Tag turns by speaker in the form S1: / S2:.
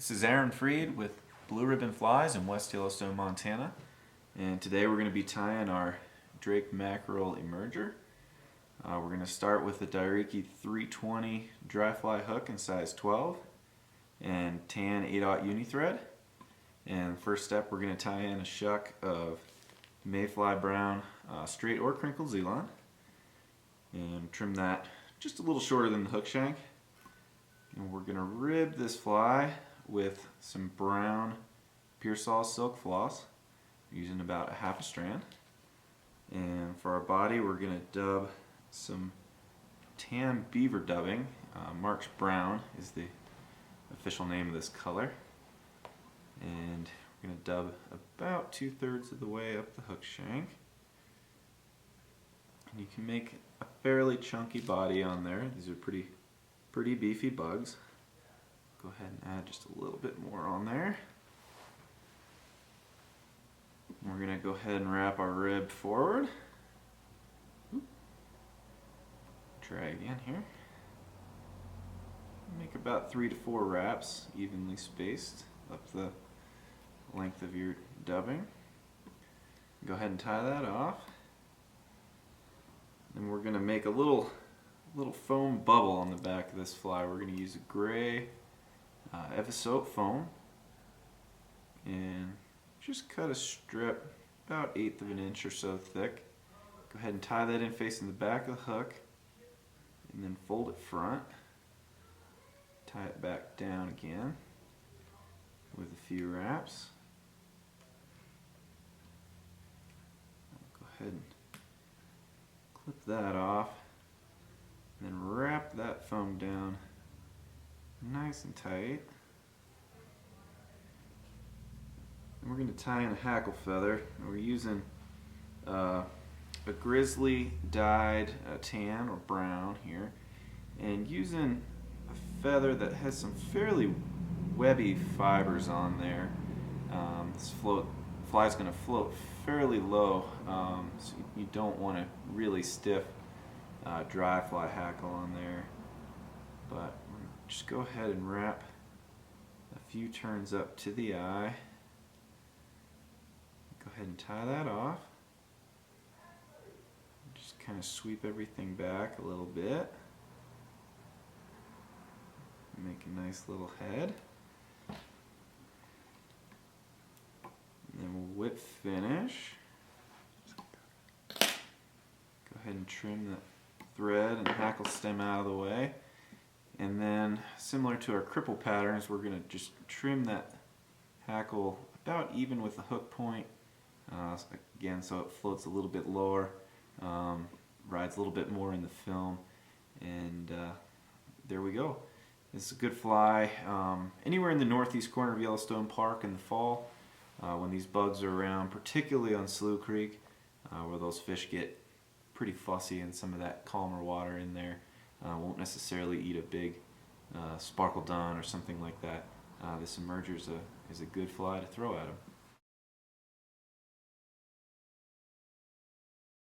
S1: This is Aaron Freed with Blue Ribbon Flies in West Yellowstone, Montana. And today we're going to be tying our Drake Mackerel emerger. We're going to start with the Dairiki 320 dry fly hook in size 12 and tan 8/0 uni thread. And first step, we're going to tie in a shuck of mayfly brown straight or crinkled Zelon and trim that just a little shorter than the hook shank. And we're going to rib this fly with some brown Pearsall silk floss, using about a half a strand. And for our body, we're going to dub some tan beaver dubbing. March Brown is the official name of this color. And we're going to dub about 2/3 of the way up the hook shank. And you can make a fairly chunky body on there. These are pretty beefy bugs. Go ahead and add just a little bit more on there. We're going to go ahead and wrap our rib forward. Try again here. Make about 3 to 4 wraps, evenly spaced up the length of your dubbing. Go ahead and tie that off. Then we're going to make a little foam bubble on the back of this fly. We're going to use a gray Evisoap foam and just cut a strip about 1/8 of an inch or so thick. Go ahead and tie that in facing the back of the hook and then fold it front. Tie it back down again with a few wraps. Go ahead and clip that off and then wrap that foam down nice and tight. And we're going to tie in a hackle feather. We're using a grizzly dyed tan or brown here, and using a feather that has some fairly webby fibers on there. This fly's going to float fairly low, so you don't want a really stiff dry fly hackle on there. But just go ahead and wrap a few turns up to the eye. Go ahead and tie that off. Just kind of sweep everything back a little bit. Make a nice little head. And then we'll whip finish. Go ahead and trim the thread and hackle stem out of the way. And then, similar to our cripple patterns, we're going to just trim that hackle about even with the hook point. Again, so it floats a little bit lower, rides a little bit more in the film, and there we go. This is a good fly anywhere in the northeast corner of Yellowstone Park in the fall when these bugs are around, particularly on Slough Creek, where those fish get pretty fussy and some of that calmer water in there won't necessarily eat a big sparkle dun or something like that. This emerger is a good fly to throw at them.